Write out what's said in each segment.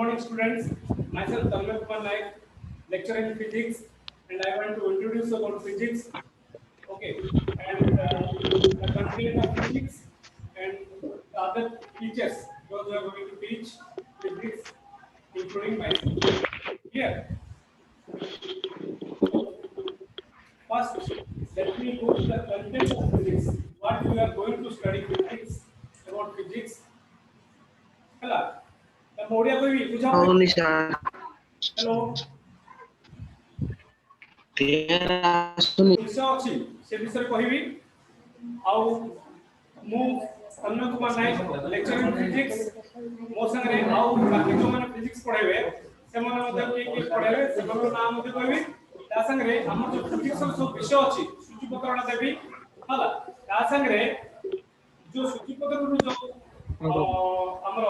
morning, students. Myself Tanmay Kumar Naik, lecturer in physics, and I want to introduce about physics. Okay, and the content of physics and the other teachers those who are going to teach physics, including myself. Here, so first, let me go to the content of physics. What we are going to study physics about physics. Hello. The Moria Baby, Only sir. Hello. There ବିଷୟ ଅଛି ସେ ବିଷୟରେ କହିବି ଆଉ ମୁଁ Tanmay Kumar Nayak lecturer in physics ମୋ ସାଙ୍ଗରେ ଆଉ ବାକି ଯୋଉମାନେ ଫିଜିକ୍ସ ପଢେଇବେ ସେମାନେ ମଧ୍ୟ କିଏ କିଏ ପଢେଇବେ ସେମାନଙ୍କ ନାଁ ମଧ୍ୟ କହିବି ତା ସାଙ୍ଗରେ ଆମର ଯୋଉ ଫିଜିକ୍ସର ସବୁ ବିଷୟ ଅଛି ସୂଚୀପତ୍ରଟା ଦେବି ହେଲା ତା ସାଙ୍ଗରେ ଯୋଉ ସୂଚୀପତ୍ରରୁ ଯୋଉ ଆମର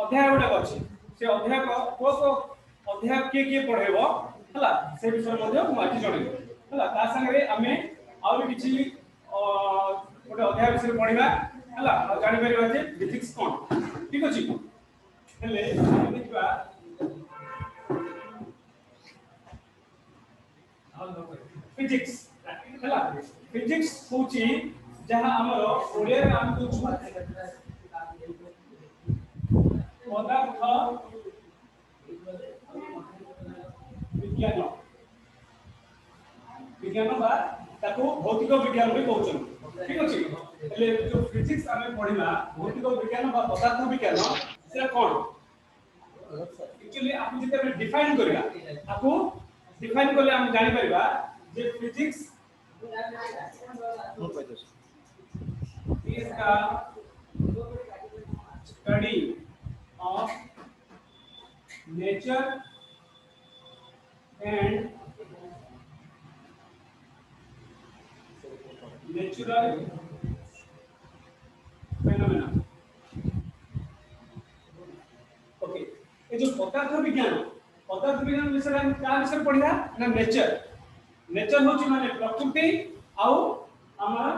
ଅଧ୍ୟାୟ ଗୁଡାକ ଅଛି ସେ ଅଧ୍ୟାୟ କୋଉ ଅଧ୍ୟାୟ କିଏ କିଏ ପଢେଇବ ହେଲା ସେ ବିଷୟରେ ମଧ୍ୟ ମୁଁ ଆଜି ଜଣେଇବି ହେଲା ତା ସାଙ୍ଗରେ ଆମେ ଆଉ କିଛି ଗୋଟେ ଅଧ୍ୟାୟ ବିଷୟରେ ପଢିବା ହେଲା ଆଉ ଜାଣିପାରିବା ଯେ ଫିଜିକ୍ସ କ'ଣ ଠିକ ଅଛି ହେଲେ ଆମେ ଦେଖିବା ଫିଜିକ୍ସ ହେଲା ଫିଜିକ୍ସ ହଉଛି ଯାହା ଆମର ଓଡ଼ିଆରେ ଆମେ କହୁଛୁ ପଦାର୍ଥ ବିଜ୍ଞାନ विज्ञान बा ताको भौतिक विज्ञान भी कहउछन ठीक अछि ले जो फिजिक्स हमें पढिला भौतिक विज्ञान बा पदार्थ विज्ञान से कोन एक्चुअली आपण जते हम डिफाइन करिया आपको डिफाइन करले हम जानि परिबा जे physics is the study of nature and natural phenomena okay ये जो पदार्थ विज्ञान विषय हम का विषय पढ़िया ना नेचर होची माने प्रकृति आउ हमारा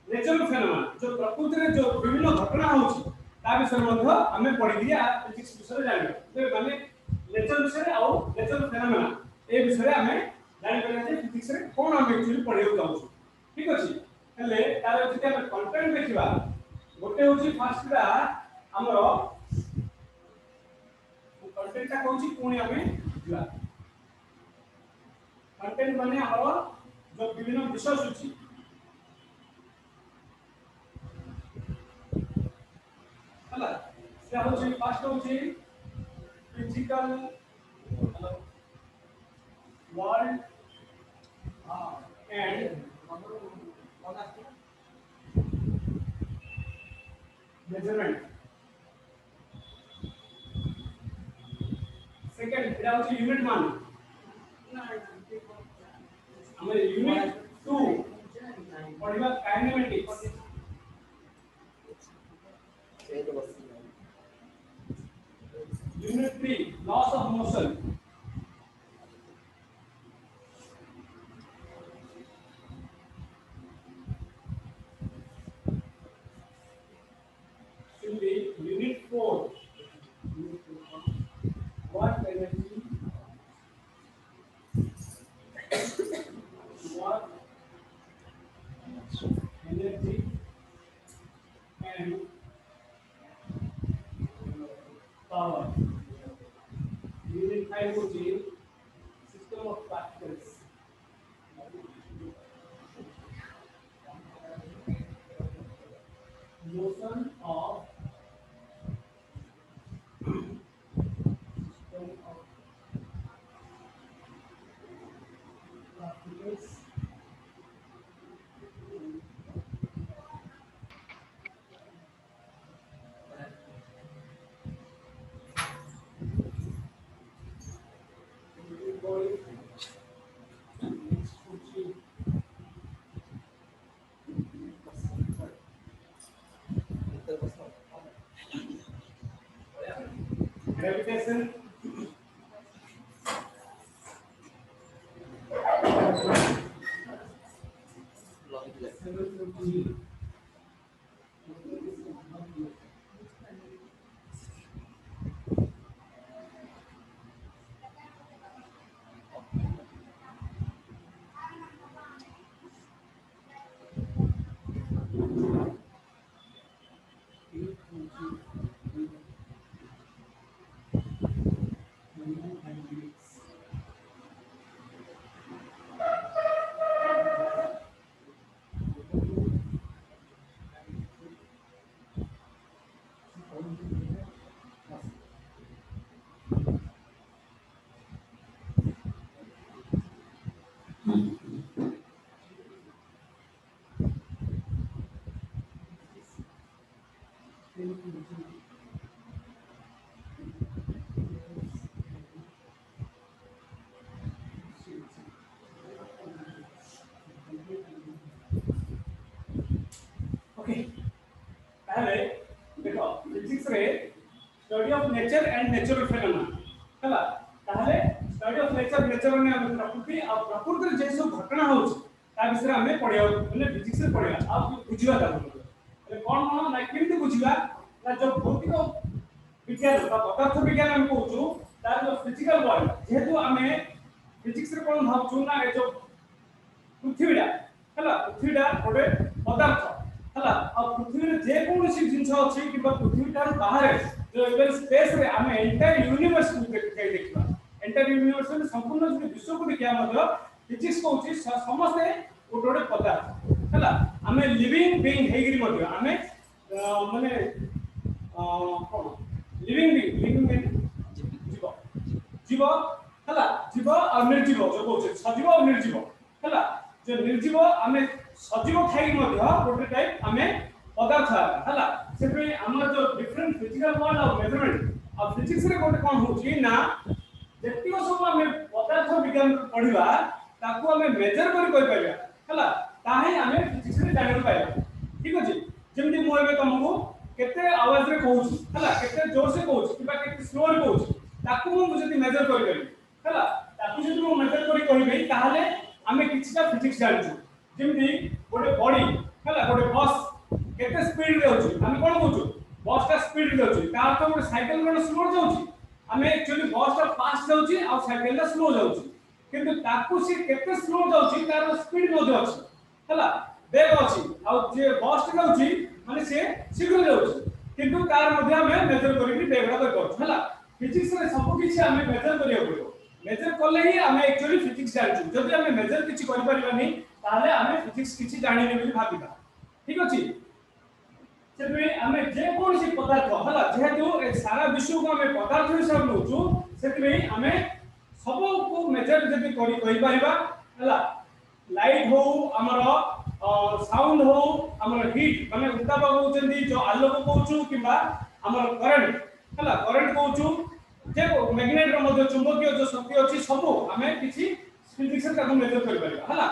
नेचुरल फेनोमेना जो प्रकृति रे जो विभिन्न घटना होची ता विषय मध्ये हमें पढ़ि दिया फिजिक्स विषय जानिबा तो माने नेचर विषय आउ नेचुरल फेनोमेना ए विषय हमें जानि परिया जे फिजिक्स रे कोन हम एक्चुअली पढ़ियो जाउछु ठीक अछि हेले तार जति हम कंटेंट देखिबा गोटे होची फर्स्ट रा हमरो कंटेंट ता कहूची पुणी हमें दिला कंटेंट माने हमरो जो विभिन्न विषय सूची हला से होची फर्स्ट होची physical world and measurement second এটা হচ্ছে ইউনিট 1 আমরা ইউনিট 2 পড়িবা kinematics unit 3 laws of motion unit 4 what energy and power unit 5 होची system of particles motion of particles gravitation natural phenomena हला ताहले स्टडी ऑफ नेचर नेचर ने हम प्रकृति आ प्रकृति जे सब घटना होछ ता विषय हमें पढिया माने फिजिक्स रे पढिया आ बुझिबा ता એટલે કોણ કોણ ના કેମିତି ବୁଝିବା ନା जो भौतिक विज्ञान বা पदार्थ विज्ञान हम कहूछु तार जो फिजिकल वर्ल्ड जेहेतु हमें फिजिक्स रे कोन भाबछु ना ए जो पृथ्वीडा हला पृथ्वीडा गोटे पदार्थ हला आ पृथ्वी रे जे कोनोसी जिंस अछि कि पृथ्वी तार बाहर जो एवं स्पेस रे हमें एंटायर यूनिवर्स को देखिबा एंटायर यूनिवर्स में संपूर्ण जो विश्व को देखिया मतलब फिजिक्स कहूछि समस्त गोटे गोटे पदार्थ हला हमें लिविंग बीइंग हेगिरी मध्य हमें माने कोन लिविंग बीइंग जीव जीव हला जीव और निर्जीव जो कहूछि सजीव और निर्जीव हला जो निर्जीव हमें सजीव खाई मध्य गोटे टाइप हमें पदार्थ हला से हमर जो डिफरेंट फिजिकल वर्ल्ड और मेजरमेंट और फिजिक्स रे गोटे कोन होछि ना जेतिको सब हमें पदार्थ विज्ञान पढिबा ताको हमें मेजर करि कोइ पाइबा हला ताहे हमें फिजिक्स रे जानि पाइबा ठीक अछि जेमति मो एबे तुमको केते आवाज रे कहूछि हला केते जोर से कहूछि किबा केते स्लो रे कहूछि ताको मो जति मेजर करि पाइबी हला ताको जति मो मेजर करि कहबे ताहाले हमें किछटा फिजिक्स जानिछु जेमति गोटे बॉडी हला गोटे बस केते स्पीड रे होछि हम कोन कहूछु बस का स्पीड रे होछि तार तो गोटे साइकिल रे स्लो जाउछि हमें एक्चुअली बस का फास्ट जाउछि आ साइकिल रा स्लो जाउछि किंतु ताकू से केते स्लो जाउछि तार स्पीड मध्ये अछि हला वेग अछि आ जे बस जाउछि माने से शीघ्र जाउछि किंतु तार मध्ये हमें मेजर करिकि वेगरा कर हला फिजिक्स रे सब किछि हमें मेजर करिया पड़ो मेजर करले ही हमें एक्चुअली फिजिक्स जानिछु जदि हमें मेजर किछि करि परिबानी ताले हमें फिजिक्स किछि जानिने बोली भाबिबा ठीक अछि सेबे हमें जे कोनसी पदार्थ हला जेहेतु ए सारा विश्व को हमें पदार्थ हिसाब नउछु सेबे हमें सब को मेजर जदि करि कहि परिबा हला लाइट हो हमरो साउंड हो हमरो हीट माने उताप कहउचंदी जो आलोक कहउछु किबा हमरो करंट हला करंट कहउछु जे मैग्नेट रो मध्ये चुंबकीय जो शक्ति अछि सब हमें किछि फिजिक्स रे ताको मेजर करि परिबा हला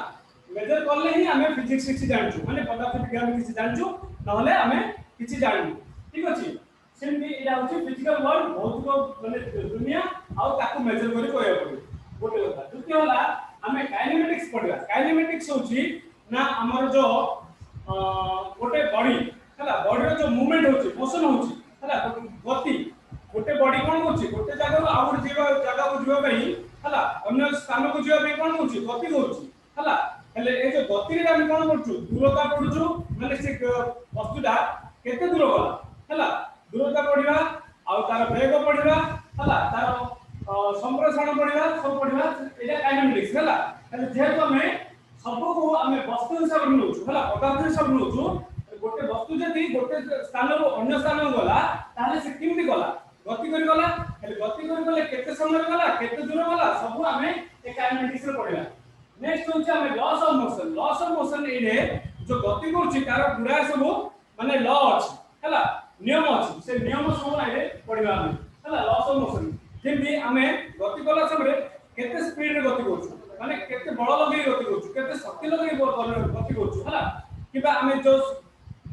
मेजर करले ही हमें फिजिक्स किछि जानछु माने पदार्थ विज्ञान किछि जानछु नहले हमें किछि जानू ठीक अछि सेमि एटा होछि फिजिकल वर्ल्ड भौतिक माने दुनिया आ ताको मेजर करि कहय पड़ो गोटे कथा द्वितीय होला हमें काइनेमेटिक्स पढिबा काइनेमेटिक्स होछि ना हमर जो गोटे बॉडी हला बॉडी रो जो मूवमेंट होछि मोशन होछि हला गति गोटे बॉडी कोन होछि गोटे जगह आ गोटे जगह को जीवा पई हला अन्य स्थान को जीवा पई कोन होछि गति होछि हला हेले ए जो गति रे हम कोन करछु दूरता पढुछु माने से वस्तुटा केते दूर गला हला दूरता पढिबा आ तार वेग पढिबा हला तार संप्रसारण पढिबा सब पढिबा एटा काइनेमेटिक्स हला हेले जेहेतु हमें सब को हमें वस्तु हिसाब नउछु हला पदार्थ हिसाब नउछु गोटे वस्तु जति गोटे स्थान रो अन्य स्थान गला ताले से किमति गला गति करि गला हेले गति करि गले केते समय गला केते दूर गला सब हमें ए काइनेमेटिक्स रे पढिबा नेक्स्ट होछि हमें लॉस ऑफ मोशन एने जो गति करछि तार पूरा सब माने लॉ अछि हला नियम अछि से नियम सब आइले पढिबा हम हला लॉस ऑफ मोशन जेमि हमें गति कला समय केते स्पीड रे गति करछु माने केते बळ लगै गति करछु केते शक्ति लगै गति करछु हला किबा हमें जो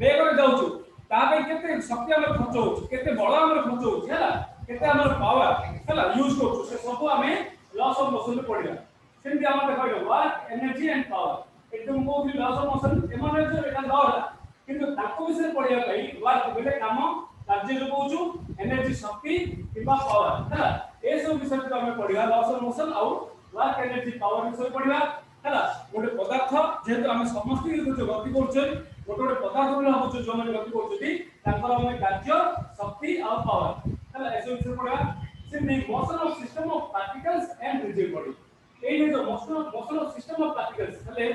वेग रे जाउछु ता पे केते शक्ति हमर खर्च होछि केते बळ हमर खर्च होछि हला केते हमर पावर हला यूज करछु से सब हमें लॉस ऑफ मोशन रे पढिबा सेमि हम देखैलो वर्क एनर्जी एंड पावर एकदम को भी लॉस ऑफ मोशन एमने जो एटा लॉ किंतु ताको विषय पढिया पई वर्क बेले काम कार्य जो कहउछु एनर्जी शक्ति किबा पावर हला ए सब विषय को हमें पढिबा लॉस ऑफ मोशन आउ वर्क एनर्जी पावर विषय पढिबा हला गोटे पदार्थ जेहेतु हम समस्त जो गति करछै गोटे गोटे पदार्थ बोला होछ जो हम गति करछथि तांकर हम कार्य शक्ति और पावर हला ए सब विषय पढिबा सेमि motion of system of particles and rigid body एई जो motion of system of particles हले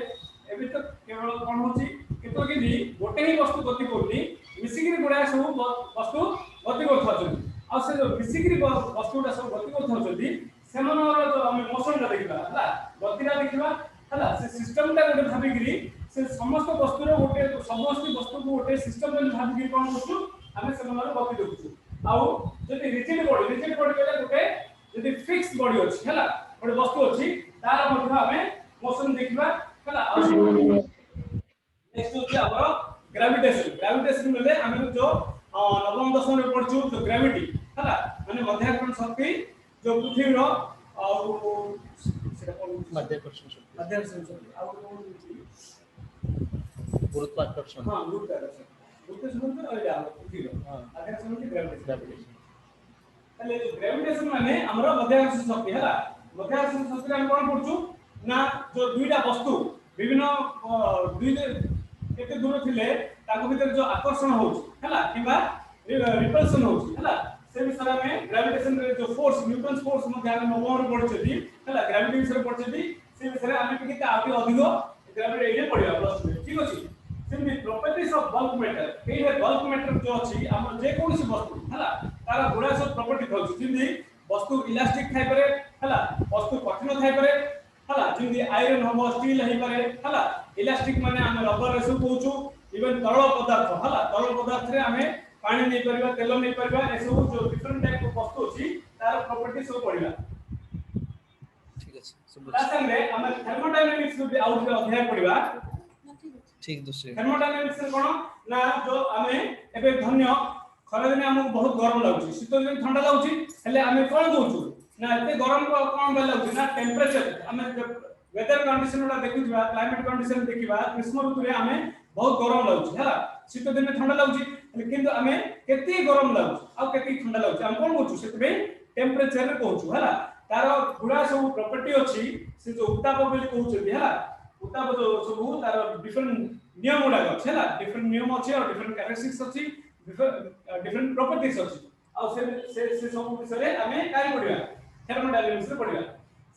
एबे तो केवल कोन होछि केतो कि गोटे ही वस्तु गति करनी मिसिगिरी गुडा सब वस्तु गति करथछन आ से जो मिसिगिरी वस्तुटा सब गति करथछथि सेमनर जो हम मोशन देखिबा हला गतिरा देखिबा हला से सिस्टम ता गोटे भाबिगिरी से समस्त वस्तु रो गोटे समस्त वस्तु को गोटे सिस्टम में भाबिगिरी कोन होछु हमें सेमनर गति देखुछु आउ जति रिजिड बॉडी केले गोटे जति फिक्स बॉडी अछि हला गोटे वस्तु अछि तार मध्ये हमें मोशन देखिबा हला नेक्स्ट होछि हमर ग्रेविटेशन में हम जो नवम दशम रे पढछु तो ग्रेविटी हला माने मध्याकर्षण शक्ति जो पृथ्वी रो सेटा कोन माध्याकर्षण शक्ति मध्याकर्षण शक्ति गुरुत्वाकर्षण हां गुरुत्वाकर्षण गुरुत्वाकर्षण तो अइला पृथ्वी रो मध्याकर्षण की ग्रेविटेशन ताले ग्रेविटेशन माने हमरो मध्याकर्षण शक्ति हला मध्याकर्षण शक्ति हम कोन पढछु ना जो दुईटा वस्तु विभिन्न दुई केते दूर थिले ताको भीतर जो आकर्षण होउछ हला किबा रिपल्सन होउछ हला से विषय में ग्रेविटेशन रे जो फोर्स न्यूटन फोर्स मध्ये हम नवम रे पढछथि हला ग्रेविटी विषय पढछथि से विषय हम टिके आगे अधिक ग्रेविटी एजे पढिया प्लस ठीक अछि semi properties of bulk matter एहे बल्क मैटर जो अछि हम जे कोनसी वस्तु हला तार गुणा सब प्रॉपर्टी थाउछ जिंदी वस्तु इलास्टिक थाइ पारे हला वस्तु कठिन थाइ पारे हला जिंदी आयरन हो स्टील हे पारे हला इलास्टिक माने हम रबर रे सब कहूछु इवन तरल पदार्थ हला तरल पदार्थ रे हमें पानी नै परबा तेल नै परबा ए सब जो डिफरेंट टाइप ऑफ वस्तु अछि तार प्रॉपर्टी सब पढिला ठीक अछि सब ता संगे हम थर्मोडायनामिक्स भी आउट रे अध्याय पढिबा ठीक दोस्त थर्मोडायनामिक्स कोन ना जो हमें एबे धन्य खरा दिन हमको बहुत गरम लागुची शीत दिन ठंडा लागुची हेले हमें कोन कहूछु ना एते गरम को कोन बे लागुची ना टेंपरेचर हमें वेदर कंडीशन वाला देखिबा क्लाइमेट कंडीशन देखिबा ग्रीष्म ऋतु रे हमें बहुत गरम लागुची हला शीत दिन ठंडा लागुची लेकिन हमें केते गरम लागुची आ केते ठंडा लागुची हम कोन कहूछु सेतबे टेंपरेचर रे कहूछु हला तार गुडा सब प्रॉपर्टी अछि से जो उत्ताप बोली कहूछु हला उत्ताप जो सब तार डिफरेंट नियम गुडा अछि हला डिफरेंट नियम अछि और डिफरेंट कैरेक्टरिस्टिक्स अछि डिफरेंट प्रॉपर्टीज अछि आ से सब विषय हमें काय पढिबा थर्मोडायनामिक्स रे पढिबा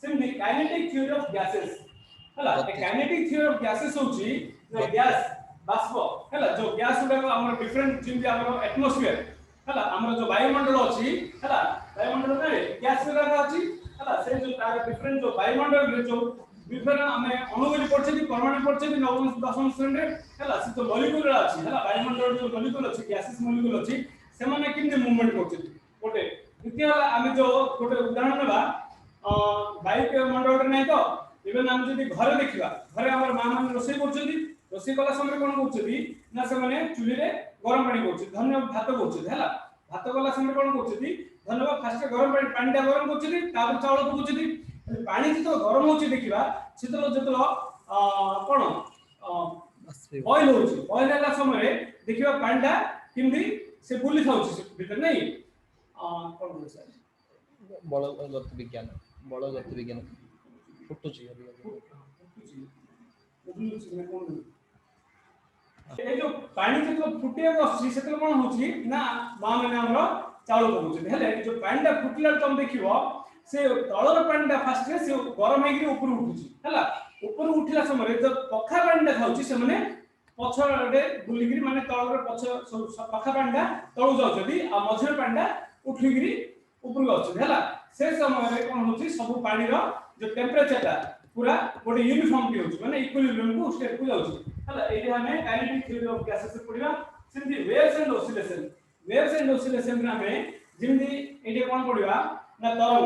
simply kinetic theory of gases हला काइनेटिक थ्योरी ऑफ गैसेस होछि जो गैस बाष्प हला जो गैस उडा को हमर डिफरेंट जिंदे हमर एटमॉस्फियर हला हमर जो वायुमंडल अछि हला वायुमंडल रे गैस उडा अछि हला से जो तार डिफरेंट जो वायुमंडल रे जो विभिन्न हमें अणुगुली पड़छे परमाणु पड़छे नवम दशम श्रेणी रे हला से जो मॉलिक्यूल अछि हला वायुमंडल जो मॉलिक्यूल अछि गैसेस मॉलिक्यूल अछि से माने किने मूवमेंट करछे ओटे द्वितीय हला हम जो गोटे उदाहरण लेबा वायुमंडल रे नै तो इवन हम जदी घरे देखिबा घरे हमर मां मान रोसई करछथि रोसई कला समय कोन करछथि ना से माने चुली रे गरम पानी करछथि धन्य भात करछथि हला भात कला समय कोन करछथि धन्यवाद फास्ट गरम पानी टा गरम करछथि तापर चावल करछथि पानी जतो गरम होछि देखिबा सेतो जतो कोन ऑयल होछि ऑयल हला समय देखिबा पानी टा किंदी से बुली थाउछि भीतर नै कोन होछि बल गति विज्ञान फुटुची ए जो पानी जतो फुटिया बसछि सेतो कोन होछि ना मा माने हमरो चावल पकुछि हेले जो पानी टा फुटला तम देखिबो से तळर पानी टा फास्ट रे से गरम हेकि ऊपर उठुछि हला ऊपर उठिला समय जो पखा पानी टा खाउछि से माने पछडे बुलिगिरी माने तळर पछ पखा पानी टा तळु जाउछथि आ मझर पानी टा उठिगिरी ऊपर जाउछथि हला से समय रे कोन होछि सब पानी रो जो टेंपरेचर टा पूरा गोटे यूनिफॉर्म के होछि माने इक्विलिब्रियम को स्टेट को जाउछि हला एठी हमें काइनेटिक थ्योरी ऑफ गैसेस पढिबा सिंधी वेव्स एंड ऑसिलेशन रे हमें जिंदी एठी कोन पढिबा ना तरंग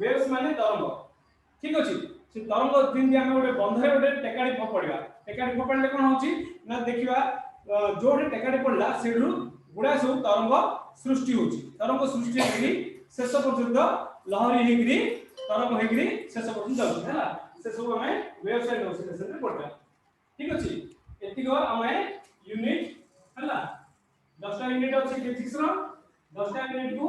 वेव्स माने तरंग ठीक अछि से तरंग जिंदी हमें गोटे बंधरे गोटे टेकाडी पढिबा टेकाडी पडले कोन होछि ना देखिबा जोडे टेकाडी पडला सेडु गुडा सब तरंग सृष्टि होछि तरंग सृष्टि हेकि शेष पर्यंत लहरी हेकि तरंग हेकि शेष पर्यंत जाउछि हला से सब हमें वेव्स एंड ऑसिलेशन रे पढिबा ठीक अछि एतिको हमें यूनिट हला 10 टा यूनिट अछि फिजिक्स रो 10 टा यूनिट को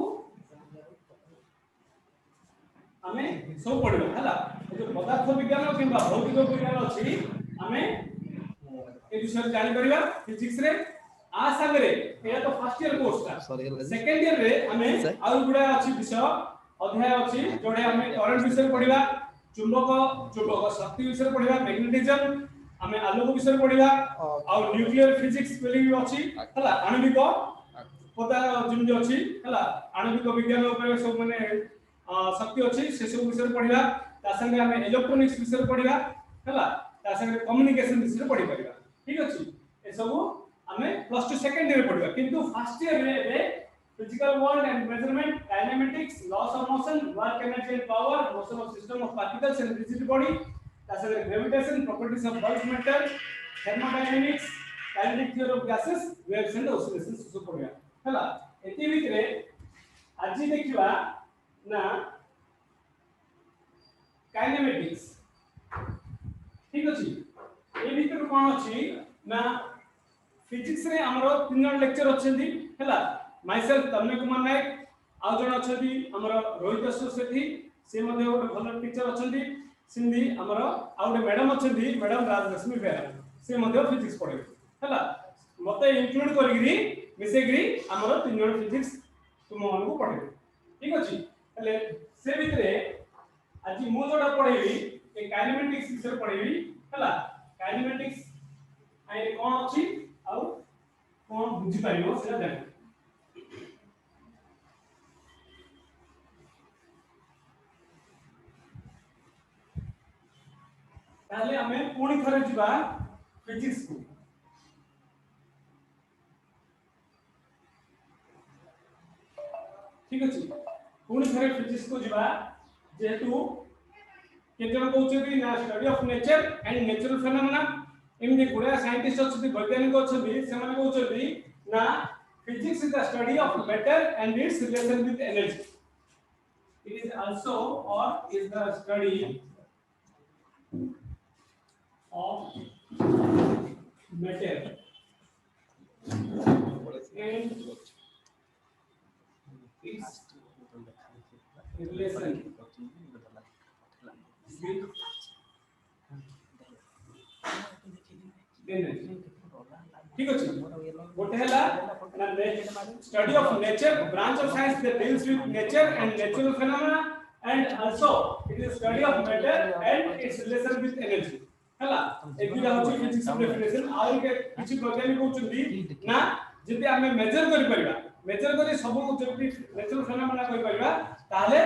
हमें सब पढिबा हला जो पदार्थ विज्ञान किबा भौतिक विज्ञान अछि हमें ए विषय जानि परिबा फिजिक्स रे आ संगरे एटा तो फर्स्ट ईयर कोर्स था सेकंड ईयर रे हमें और गुडा अछि विषय अध्याय अछि जोडे हमें करंट विषय पढिबा चुंबक शक्ति विषय पढिबा मैग्नेटिज्म हमें आलोक विषय पढिबा और न्यूक्लियर फिजिक्स बोली अछि हला आणविक पदार्थ जिन अछि हला आणविक विज्ञान ऊपर सब माने शक्ति अछि से सब विषय पढिबा ता संगे हमें इलेक्ट्रॉनिक्स विषय पढिबा हला ता संगे कम्युनिकेशन विषय पढि परिबा ठीक अछि ए सब हमें प्लस 2 सेकंड ईयर पढिबा किंतु फर्स्ट ईयर रे physical world and measurement dynamics laws of motion work energy and power motion of system of particles and rigid body as well as gravitation properties of bulk matter thermodynamics kinetic theory of gases waves and oscillations so पढिबा हला एति भितरे आज देखिबा ना kinematics ठीक अछि ए भीतर कोन अछि ना फिजिक्स रे हमरो तीन जन लेक्चर अछंती हला माय सेल्फ तन्मय कुमार नायक आ जण अछंती हमरो रोहित अशोक सेठी से मध्ये गोटे भल टीचर अछंती सिंधी हमरो आ गोटे मैडम अछंती मैडम राजलक्ष्मी बेरा से मध्ये फिजिक्स पढे हला मते इंक्लूड करगिरी मिसेगिरी हमरो तीन जन फिजिक्स तुम मानकु पढे ठीक अछि हले से भितरे आज मु जोडा पढेबी ए काइनेमेटिक्स विषय पढेबी हला काइनेमेटिक्स आइ कोन अछि आउ कोन बुझी पाइबो सेटा देख ताले हमें पुणी थरे जिबा फिजिक्स को ठीक अछि पुणी थरे फिजिक्स को जिबा जेतु केतन कहउछथि ना study of nature and natural phenomena एमदी गुडा साइंटिस्ट अछथि वैज्ञानिक अछथि से माने कहउछथि ना physics is the study of matter and its relation with energy it is also और is the study of matter and its relation with energy ठीक अछि गोटे हला study of nature branch of science that deals with nature and natural phenomena and also it is study of matter and its relation with energy हला एबिला होची physics definition आउ के किछि वैज्ञानिक कहउछथि ना जति हमें मेजर करि परिबा मेजर करि सब जति नेचुरल फेनोमेना करि परिबा ताले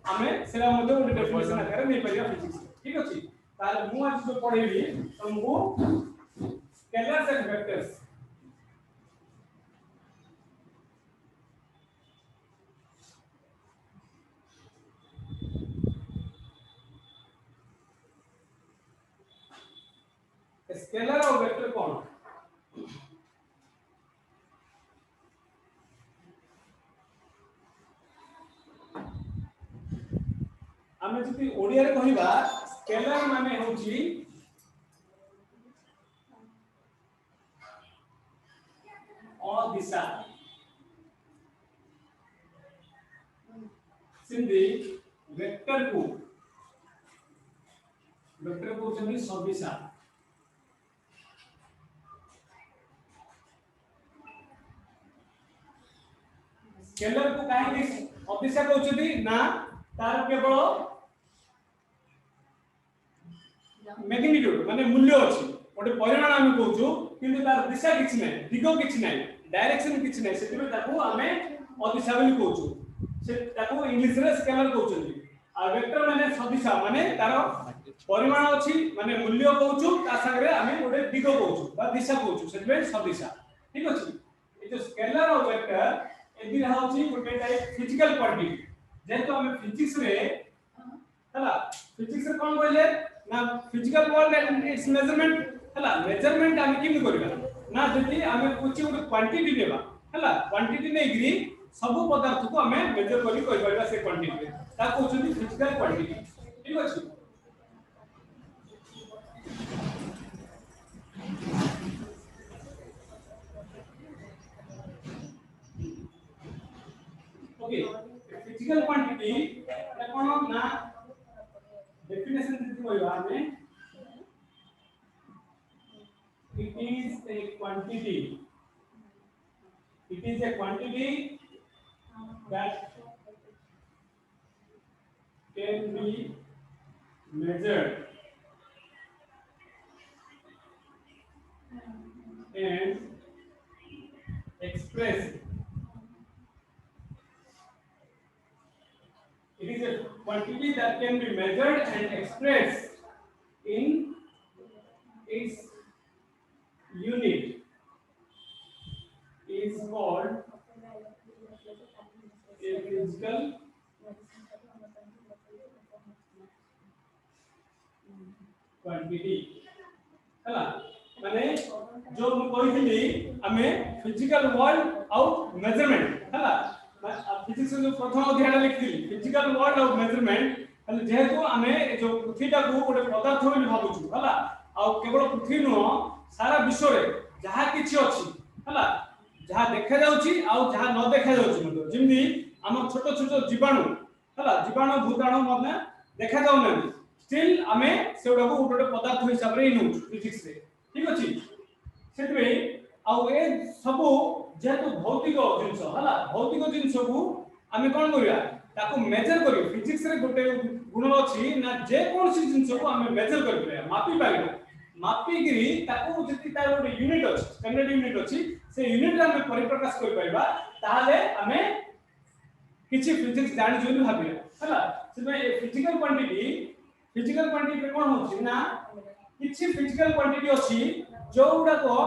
हमें सेरा मध्ये ଗୋଟେ डेफिनेशन आकारे नै परिबा फिजिक्स ठीक अछि ताले मु आज जो पढेबी तुमको स्केलर्स एंड वेक्टर्स स्केलर और वेक्टर कौन हमें जति ओडिया रे कहिबा स्केलर माने होची अदिशा सिंधी वेक्टर को चंदी सदिशा स्केलर को काहे अदिशा कहउछथि ना तार केवल मैग्नीट्यूड माने मूल्य अछि ओटे परिमाण हम कहउछु किंतु तार दिशा किछ नै दिगो किछ नै डायरेक्शन किछ नै सेतिबे ताकू हमें अदिशा बोली कहउछु से ताकू इंग्लिश रे स्केलर कहउछथि आ वेक्टर माने सदिशा माने तार परिमाण अछि माने मूल्य कहउछु ता संगे हमें ओटे दिगो कहउछु बा दिशा कहउछु सेतिबे सदिशा ठीक अछि ए जो स्केलर और वेक्टर एदी होची गोटे टाइप फिजिकल क्वांटिटी जेतो हमें फिजिक्स रे हला फिजिक्स रे कोन कहले ना physical world and it's measurement हला मेजरमेंट हम किम करबा ना जति हमें कुछ गोटे क्वांटिटी देबा हला क्वांटिटी नै गिरी सब पदार्थ को हमें मेजर करी कहि परबा से क्वांटिटी ता कहउछथि फिजिकल क्वांटिटी ठीक अछि ओके फिजिकल क्वांटिटी एटा कोन ना डेफिनेशन दिति होइबा हमें it is a quantity that can be measured and expressed. It is a quantity that can be measured and expressed in its unit is called a physical quantity. हला माने जो हम कहिली हमें physical world और measurement हला physics जो प्रथम अध्याय लिखिली फिजिकल वर्ल्ड ऑफ मेजरमेंट हले जेहेतु आमे जो पृथ्वीटा को गोटे पदार्थ बोली भाबुछु हला आ केवल पृथ्वी नुह सारा विश्व रे जहा किछि अछि हला जहा देखा जाउछि आ जहा न देखा जाउछि मतलब जिमि हम छोट छोट जीवाणु हला जीवाणु भूताणु मने देखा जाउ नै स्टिल आमे सेउडा को गोटे पदार्थ हिसाब रे नु फिजिक्स रे ठीक अछि सेतबे आ ए सब जेहेतु भौतिक जिंस हला भौतिक जिंस को आमे कोन करिया ताको मेजर करियो फिजिक्स रे गोटे गुण अछि ना जे कोन सी जिंस को आमे मेजर करि परिया मापी पाइबा मापी गिरी ताको जति तार गोटे यूनिट अछि स्टैंडर्ड यूनिट अछि से यूनिट रे आमे परिप्रकाश करि पाइबा ताहाले आमे किछि फिजिक्स जानि जोनि भाबिया हला सेमे फिजिकल क्वांटिटी रे कोन होछि ना किछि फिजिकल क्वांटिटी अछि जोउडा को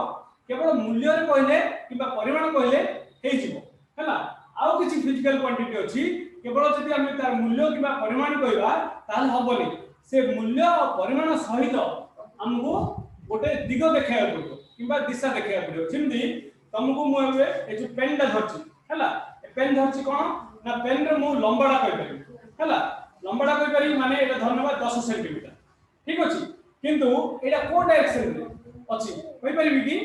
केवल मूल्य रे कहले किबा परिमाण कहले हे जिवो हला आउ किछि फिजिकल क्वांटिटी अछि केवल जदि हम तार मूल्य किबा परिमाण कहबा ताल हबनी से मूल्य और परिमाण सहित हमको गोटे दिग देखाय पड़ो किबा दिशा देखाय पड़ो जिमदी तुमको मु ए जो पेन दा धरछि हला ए पेन धरछि कोन ना पेन रे मु लंबाडा कहि पारि हला लंबाडा कहि पारि माने एटा धन्यवाद 10 सेंटीमीटर ठीक अछि किंतु एटा को डायरेक्शन रे अछि कहि पारिबि कि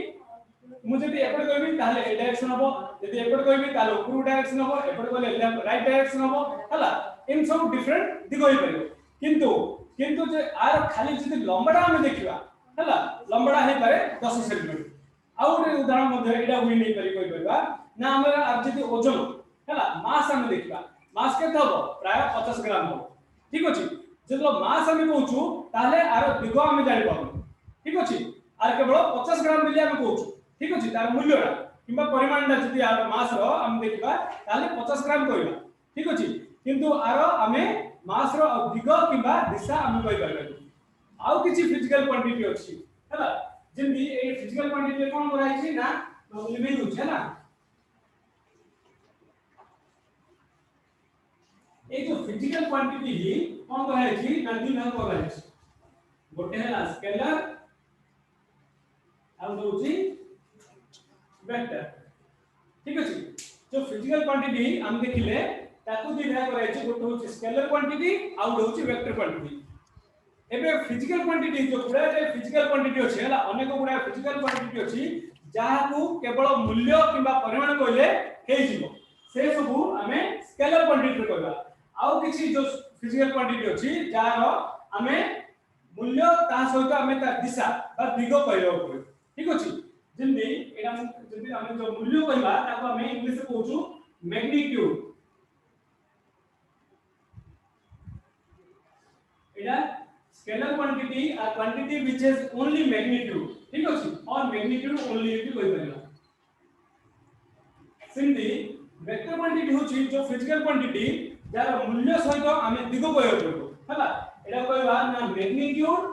मु जदि एपड कहबि ताले ए डायरेक्शन हबो जदि एपड कहबि ताले ऊपर डायरेक्शन हबो एपड कहले लेफ्ट राइट डायरेक्शन हबो हला इन सब डिफरेंट दिग होई परिबो किंतु जे आर खाली जदि लंबाडा हम देखिबा हला लंबाडा हे पारे 10 सेंटीमीटर आउ रे उदाहरण मध्ये एटा होई नै पारि कहि परिबा ना हमरा अब जदि ओजन हला मास हम देखिबा मास केते हबो प्राय 50 ग्राम हबो ठीक अछि जदि मास हम कहूछु ताले आर दिग हम जानि पाबो ठीक अछि आर केवल 50 ग्राम बिलिया हम कहूछु ठीक अछि तार मूल्यरा किबा परिमाणटा जदि आर मास रो हम देखिबा ताले 50 ग्राम कहबा ठीक अछि किंतु आर हमें मास रो दिग किबा दिशा हम कहि परबा आउ किछि फिजिकल क्वांटिटी अछि हला जेंदी ए फिजिकल क्वांटिटी कोन कराइ छी ना लिमिट होछ है ना ए जो फिजिकल क्वांटिटी ही कोन कराइ छी ना दिन हम कराइ छी गोटे है स्केलर आ दोछि वेक्टर ठीक अछि जो फिजिकल क्वांटिटी हम देखिले ताकू दिभा कराइ छी गोटे होछि स्केलर क्वांटिटी आ गोटे होछि वेक्टर क्वांटिटी एबे फिजिकल क्वांटिटी जो गुडा फिजिकल क्वांटिटी अछि हला अनेक गुडा फिजिकल क्वांटिटी अछि जाहाकू केवल मूल्य किबा परिमाण कहले हे जिवो से सब हमें स्केलर क्वांटिटी रे कहबा आउ किछि जो फिजिकल क्वांटिटी अछि जार हमें मूल्य ता सहित हमें ता दिशा बा दिग कहबो पड़े ठीक अछि जिंदी एटा जदि हमें जो मूल्य कहबा ताको हमें इंग्लिश रे कहूछु magnitude Etah scalar quantity a quantity which has only magnitude ठीक अछि और magnitude only भी कहि परिला सिंधी वेक्टर क्वांटिटी होछि जो फिजिकल क्वांटिटी जार मूल्य सहित हमें दिग कहबो पड़ो हला एटा कहबा ना magnitude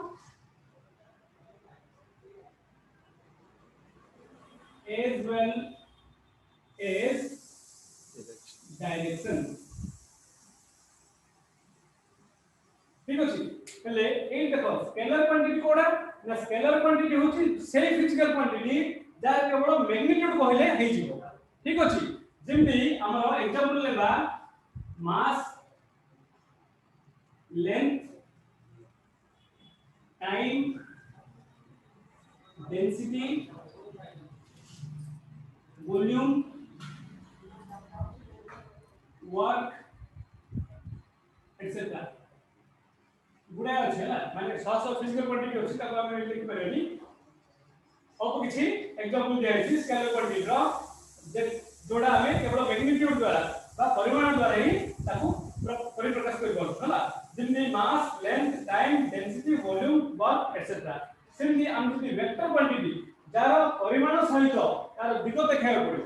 as well as direction ठीक अछि पहले ए देखो स्केलर क्वांटिटी कोडा ना स्केलर क्वांटिटी होछि सेही फिजिकल क्वांटिटी जार केवल मैग्नीट्यूड कहले हे जिवो ठीक अछि जेमि हमर एग्जांपल लेबा mass length time density volume work etcetera गुडा अछि हला माने 600 फिजिकल क्वांटिटी अछि ताको हम लिखि परबी अब किछि एग्जांपल दिया अछि स्केलर क्वांटिटी रो जे जोडा हमें केवल मैग्नीट्यूड द्वारा बा परिमाण द्वारा ही ताको परिप्रकाश करबो हला जिनि mass length time density volume work etcetera सिंधी हम जदि वेक्टर क्वांटिटी जार परिमाण सहित तार दिग देखाय पड़ो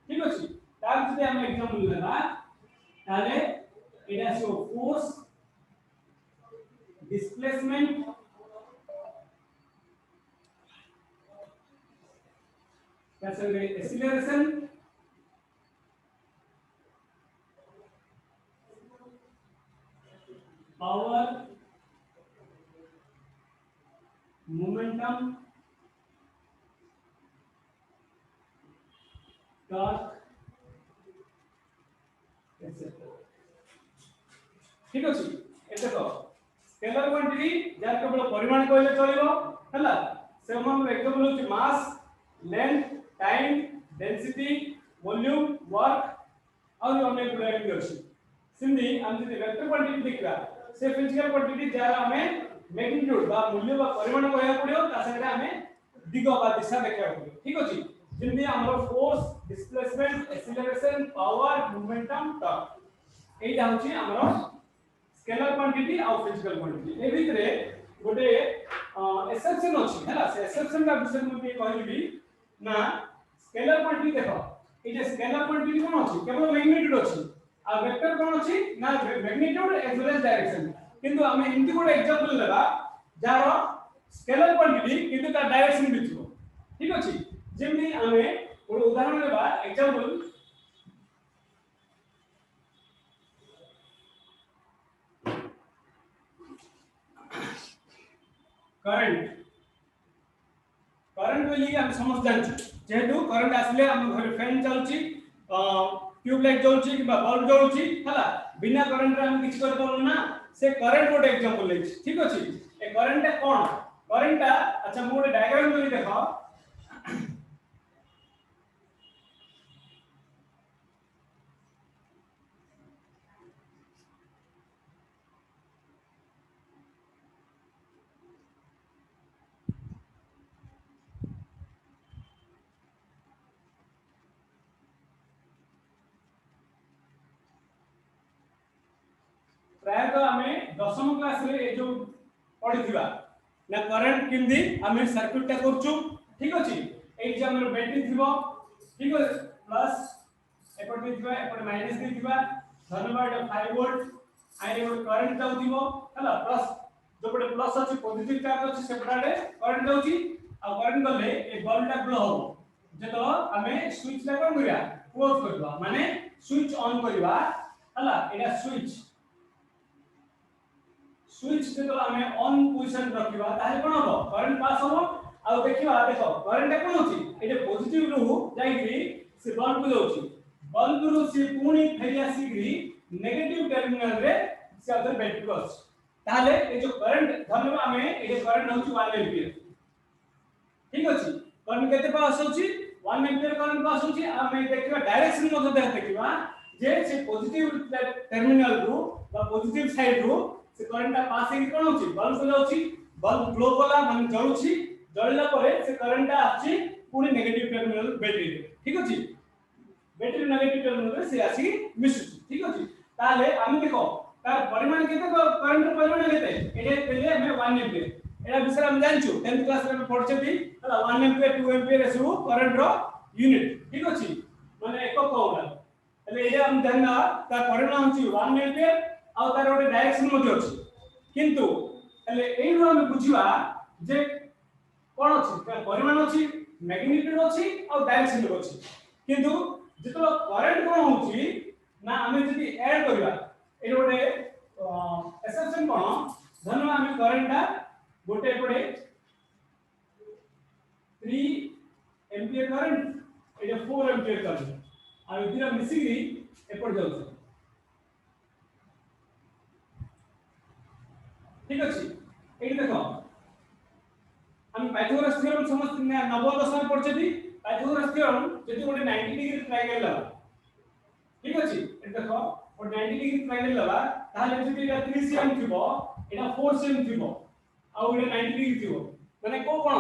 ठीक अछि तार जदि हम एग्जांपल लेबा ताले एटा so force displacement acceleration power momentum torque ठीक अछि ए देखो स्केलर क्वांटिटी जार केवल परिमाण कहले चलिबो हला से हम एग्जांपल होची मास length time density volume work और अनेक गुणाएं अछि सिंधी हम जदि वेक्टर क्वांटिटी देखिबा से फिजिकल क्वांटिटी जार हमें मैग्नीट्यूड बा मूल्य बा परिमाण कहया पड़ियो ता संगे हमें दिग बा दिशा देखया पड़ियो ठीक अछि जिंदी हमरो force displacement acceleration power momentum torque एटा होची हमरो स्केलर क्वांटिटी और फिजिकल क्वांटिटी ए भितरे गोटे एक्सेप्शन अछि हैला से एक्सेप्शन का विषय में कहलिबी ना स्केलर क्वांटिटी देखो ए जे स्केलर क्वांटिटी कोन अछि केवल मैग्नीट्यूड अछि आ वेक्टर कोन अछि ना magnitude as well as direction किंतु हमें इनती गोटे एग्जांपल लेबा जार स्केलर क्वांटिटी किंतु ता डायरेक्शन भी थिबो ठीक अछि जेमि हमें गोटे उदाहरण लेबा एग्जांपल करंट करंट बोली हम समझ जानछु जेहेतु करंट आसले हम घर फैन चलछि ट्यूबलाइट जलछि कि बल्ब जलछि हला बिना करंट रे हम किछ कर पाबो ना से करंट गोटे एग्जांपल ले ठीक अछि ए करंट कोन करंट अच्छा मोर डायग्राम बोली देखो प्राय तो हमें दशम क्लास रे ए जो पढिथिबा ना करंट किंदी हमें सर्किट टा करछु ठीक अछि ए जे हमर बैटरी थिबो ठीक अछि प्लस एपट दिथिबा एपट माइनस दिथिबा धन्यवाद 5 वोल्ट आइ रे करंट जाउथिबो हला प्लस जो पटे प्लस अछि पॉजिटिव चार्ज अछि सेपटाडे करंट जाउछि आ करंट गले ए बल्ब टा ग्लो हो जेतो हमें स्विच ला कोन करिया क्लोज करबा माने स्विच ऑन करबा हला एटा स्विच स्विच जेतो हमें ऑन पोजीशन रखिबा ताहे कोन हो करंट पास हो आ देखिबा देखो करंट कोन होछि एटे पॉजिटिव रु जाईग्री से बल्ब को जाउछि बल्ब रु से पुनी फेरि आसीग्री नेगेटिव टर्मिनल रे से अदर बैटरी को अछि ताले ए जो करंट धरलो हमें ए करंट होछि 1 एंपियर ठीक अछि करंट केते पास होछि 1 एंपियर करंट पास होछि आ मैं देखिबा डायरेक्शन मते देखिबा जे से पॉजिटिव टर्मिनल रु बा पॉजिटिव साइड रु से करंट पासिंग कोन होछि बल्ब को जाउछि बल्ब ग्लो कला माने जळुछि जळला परे से करंट आछि पुनी नेगेटिव टर्मिनल बैटरी ठीक अछि बैटरी नेगेटिव टर्मिनल रे से आसी मिसुछि ठीक अछि ताले हम देखो तार परिमाण केते करंट परिमाण केते एटे पहिले हमें 1 एंपियर एटा विषय हम जानछु 10th क्लास रे पढछथि हला 1 एंपियर 2 एंपियर एसु करंट रो यूनिट ठीक अछि माने एको कोला तले एटा हम जानना तार परिमाण होछि 1 एंपियर आ तार ओटे डायरेक्शन मध्ये अछि किंतु तले एइ रो हम बुझिबा जे कोन अछि तार परिमाण अछि मैग्नीट्यूड अछि आ डायरेक्शन अछि किंतु जेतो करंट कोन होछि ना हमें जदी ऐड करबा ए गोटे एक्सेप्शन कोन धन हमें करंट ता गोटे पड़े 3 एंपियर करंट ए 4 एंपियर करंट आ इधर मिसिग्री एपड़ जाउछ ठीक अछि एई देखो हम पाइथागोरस थ्योरम समझ नवम दशम पढ़छथि पाइथागोरस थ्योरम जदी गोटे 90 डिग्री ट्रायंगल ला ठीक अछि ए देखो और 90 डिग्री ट्रायंगल लबा ताले जदी एटा 3 सेम थिबो एटा 4 सेम थिबो आ एटा 90 डिग्री थिबो माने को कोन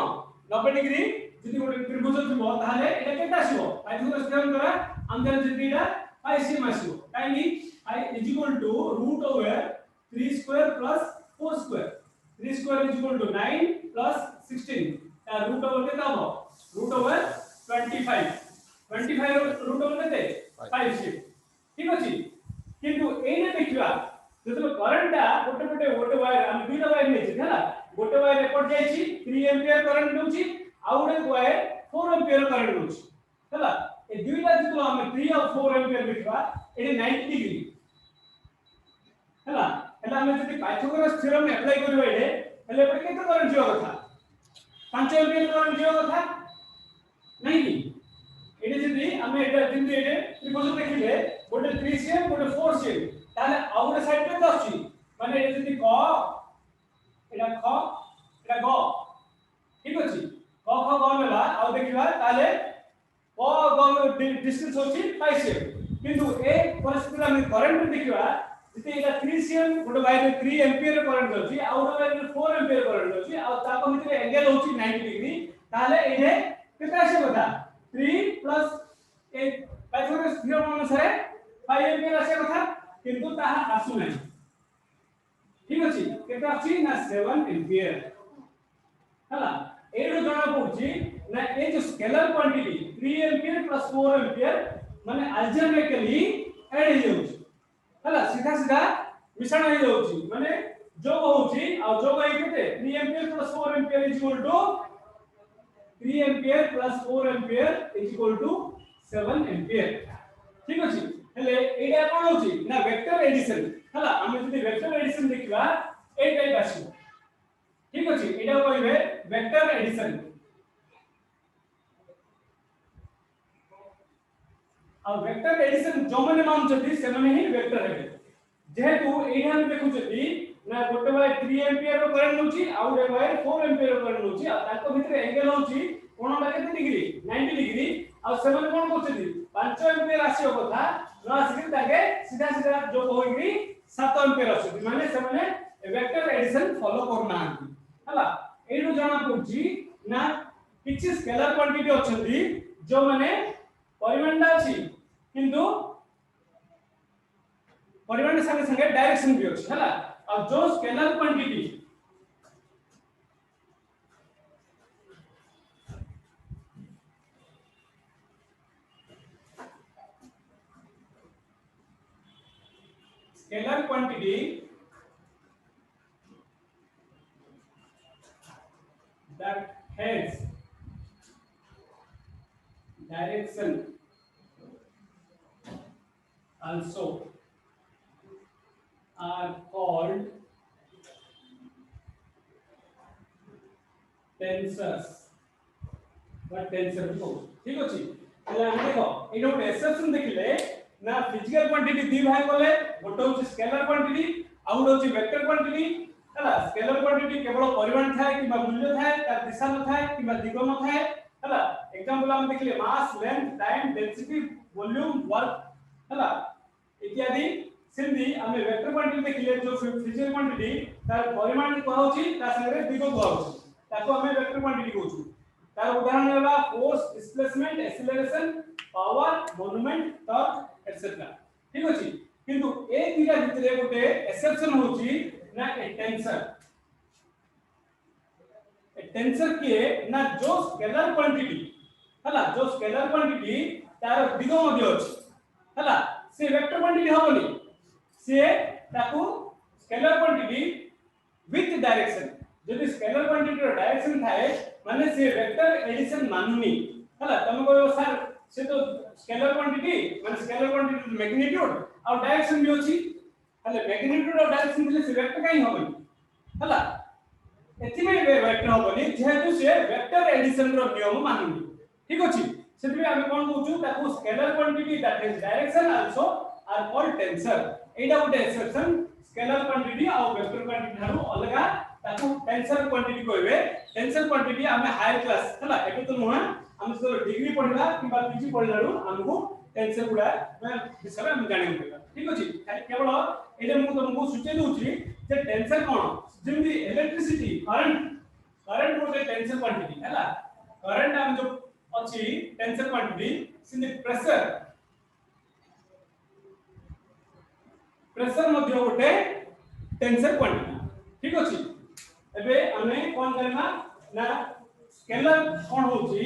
90 डिग्री जदी गोटे त्रिभुज थिबो ताले एटा केटा आसीबो पाइथागोरस थ्योरम द्वारा हम जन जदी एटा 5 सेम आसीबो काइनी I is equal to root over 3 square plus 4 square 3 square is equal to 9 plus 16 root over केता हो root over 25 root over केते 5 से ठीक अछि किंतु एने देखिबा जतो करंट गोटे वायर हम दुईटा वायर नै छै हला गोटे वायर रेकॉर्ड जाय छी 3 एंपियर करंट दोछि आ गोटे वायर 4 एंपियर करंट दोछि हला ए दुईटा जतो हम 3 और 4 एंपियर देखबा एने 90 डिग्री हला हला हम जति पाइथागोरस थ्योरम अप्लाई करबा एडे हले पर केते करंट जियो कथा 5 एंपियर करंट जियो कथा नै कि एडे जति हम एडे बिंदु एडे त्रिभुज देखिले गोटे 3 सेम गोटे 4 सेम ताले आउट साइड पे आछी माने ए जदी क एटा ख एटा ग ठीक अछि क ख ग मेला आ देखिबा ताले क ग डिस्टेंस होची 5 cm किंतु ए परिस्थिति हम करंट देखिबा जति एटा 3 cm गोटे वायर 3 एंपियर करंट होची आ गोटे वायर 4 एंपियर करंट होची आ ताको भितरे एंगल होची 90 डिग्री ताले एहे केते आसे बता 3 प्लस 8 पाइथागोरस थ्योरम अनुसारे 5 एंपियर आसे कथा किंतु ताहा आसु नाही ठीक अछि केते अछि ना 7 एंपियर हला एडो जणा पड़छि ना ए जो scalar quantity 3 ampere plus 4 ampere माने अल्जेब्रिकली ऐड हो जाउछि हला सीधा सीधा मिश्रण हो जाउछि माने जोग होउछि आ जोग है केते 3 ampere plus 4 ampere is equal to 3 ampere plus 4 ampere is equal to 7 ampere ठीक अछि हेले एटा कोन होछि ना वेक्टर एडिशन हला हम जदि वेक्टर एडिशन देखिबा ए टाइप आसी ठीक अछि एटा कहबे वेक्टर एडिशन आ वेक्टर एडिशन जो माने मान छथि से माने ही वेक्टर हेबे जेहेतु एही हम देखु छथि ना गोटे वायर 3 एंपियर रो करंट होछि आ गोटे वायर 4 एंपियर रो करंट होछि आ ताको भितरे एंगल होछि कोणटा केते डिग्री 90 डिग्री आ सेवन कोन करछथि 5 एंपियर आसी कथा न आसी ताके सीधा सीधा जो होइग्री 7 एंपियर आसी माने से माने वेक्टर एडिशन फॉलो करना हला एनु जणा पड़छि ना किछि स्केलर क्वांटिटी अछंती जो माने परिमाणटा अछि किंतु परिमाण संगे संगे डायरेक्शन भी अछि हला और जो scalar quantity that has direction also are called tensors but tensor भी कहू ठीक अछि એટલે हम देखो एनो एक्सेप्शन देखिले ना फिजिकल क्वांटिटी दी भाग बोले गोटे होची स्केलर क्वांटिटी आ गोटे होची वेक्टर क्वांटिटी हला स्केलर क्वांटिटी केवल परिमाण थाए किबा मूल्य थाए तार दिशा न थाए किबा दिग न थाए हला एग्जांपल हम देखिले मास length time density volume work हला इत्यादि सिंधी हमें वेक्टर क्वांटिटी देखिले जो फिजिकल क्वांटिटी तार परिमाण कहउची ता संगे दिग कहउची ताको हमें वेक्टर क्वांटिटी कहउची तार उदाहरण होला force displacement acceleration power moment torque etcetera ठीक अछि किंतु ए दिगा भितरे गोटे एक्सेप्शन होची ना ए टेंसर के ना जो स्केलर क्वांटिटी हला जो स्केलर क्वांटिटी तार दिग मध्ये अछि हला से वेक्टर क्वांटिटी होबनी से ताकू स्केलर क्वांटिटी विथ डायरेक्शन जदि स्केलर क्वांटिटी रो डायरेक्शन थाए माने से वेक्टर एडिशन मानुनी हला तमे कहबो सर से तो स्केलर क्वांटिटी माने स्केलर क्वांटिटी मैग्नीट्यूड और डायरेक्शन भी होची हले मैग्नीट्यूड और डायरेक्शन दिले से वेक्टर काई होबनी हला एथि में वेक्टर होबनी जेहेतु से वेक्टर एडिशन रो नियम मानुनी ठीक अछि सेति हम कोन कहउछु ताकू scalar quantity that is direction also are called tensor एटा गोटे एक्सेप्शन स्केलर क्वांटिटी और वेक्टर क्वांटिटी थारू अलगा ताकू टेंसर क्वांटिटी कहबे टेंसर क्वांटिटी हमें हायर क्लास हला एतो तो नुहा हम तो डिग्री पढला किबा पीजी पढलारू हमहु टेंसर गुडा विषय हम जानि पडला ठीक अछि केवल एटा मु तुमको सूचना दूची जे टेंसर कोन जेमि इलेक्ट्रिसिटी करंट गोटे टेंसर क्वांटिटी हला करंट हम जो अछि टेंसर क्वांटिटी सिंध प्रेशर मध्य गोटे टेंसर क्वांटिटी ठीक अछि एबे हमें कोन करना ना स्केलर कोन होची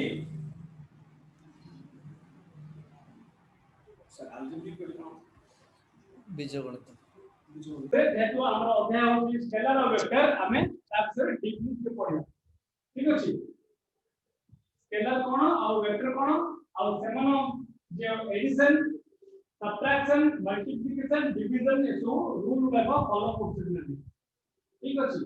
सर अलजेब्रिक करना बीजगणित जेहेतु हमर अध्याय होची स्केलर और वेक्टर हमें तापर डीपली से पढिया ठीक अछि स्केलर कोन और वेक्टर कोन और सेमनो जे एडिशन सब्ट्रैक्शन मल्टीप्लिकेशन डिवीजन एसो रूल लेबा फॉलो करछन ठीक अछि